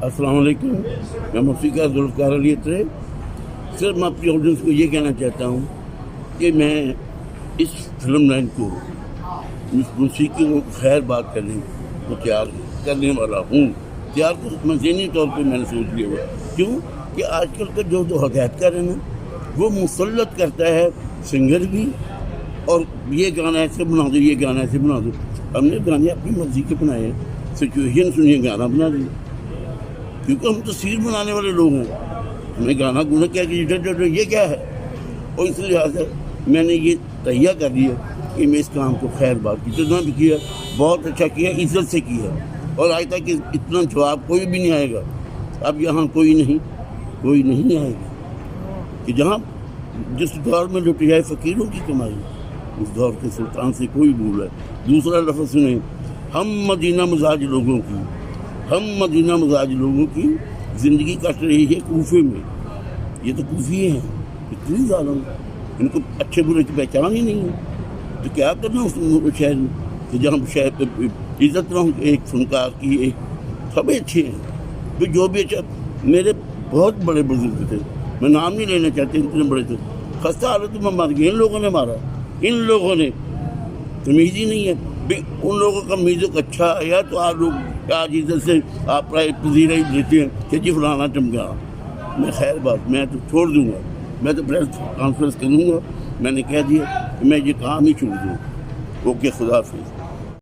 السلام علیکم، میں موسیقار ذوالفقار عطرئے۔ سر میں اپنی آڈینس کو یہ کہنا چاہتا ہوں کہ میں اس فلم لائن کو، اس موسیقی کو خیر بات کرنے کو تیار کرنے والا ہوں۔ تیار کو میں ذہنی طور پہ میں نے سوچ لیا ہوا، کیوں کہ آج کل کا جو ہدایتکار ہے نا، وہ مسلط کرتا ہے سنگر بھی، اور یہ گانا ایسے بنا دو، یہ گانا ایسے بنا دو۔ ہم نے گانے اپنی مرضی کے بنائے ہیں، سچویشن سنیے گانا بنا دیں، کیونکہ ہم تصویر بنانے والے لوگ ہیں۔ ہمیں گانا گونا کیا کہ یہ کیا ہے، اور اس لحاظ سے میں نے یہ تہیہ کر دیا کہ میں اس کام کو خیر بات کی طرح بھی کیا، بہت اچھا کیا، عزت سے کیا، اور آج تک اتنا جواب کوئی بھی نہیں آئے گا۔ اب یہاں کوئی نہیں آئے گا کہ جہاں جس دور میں لٹی جائے فقیروں کی کمائی، اس دور کے سلطان سے کوئی بھول ہے۔ دوسرا لفظ سنیں، ہم مدینہ مزاج لوگوں کی زندگی کٹ رہی ہے کوفے میں۔ یہ تو کوفی ہیں، اتنی ظالم، ان کو اچھے برے کی پہچان ہی نہیں ہے، تو کیا کرنا اس شہر میں کہ جہاں شہر پہ عزت نہ ہو۔ ایک فنکار کی، ایک سب اچھے ہیں، تو جو بھی اچھا، میرے بہت بڑے بزرگ تھے، میں نام نہیں لینا چاہتے، اتنے بڑے تھے، خستہ حالت میں مار گئے، ان لوگوں نے مارا، ان لوگوں نے تمیز ہی نہیں ہے۔ ان لوگوں کا میوزک اچھا آیا تو آپ لوگ آج عزت سے آپ پذیرائی دیتے ہیں کہ جی فلانا چمکا۔ میں خیر بات، میں تو چھوڑ دوں گا، میں تو پریس کانفرنس کروں گا، میں نے کہہ دیا کہ میں یہ کام ہی چھوڑ دوں۔ اوکے، خدا حافظ۔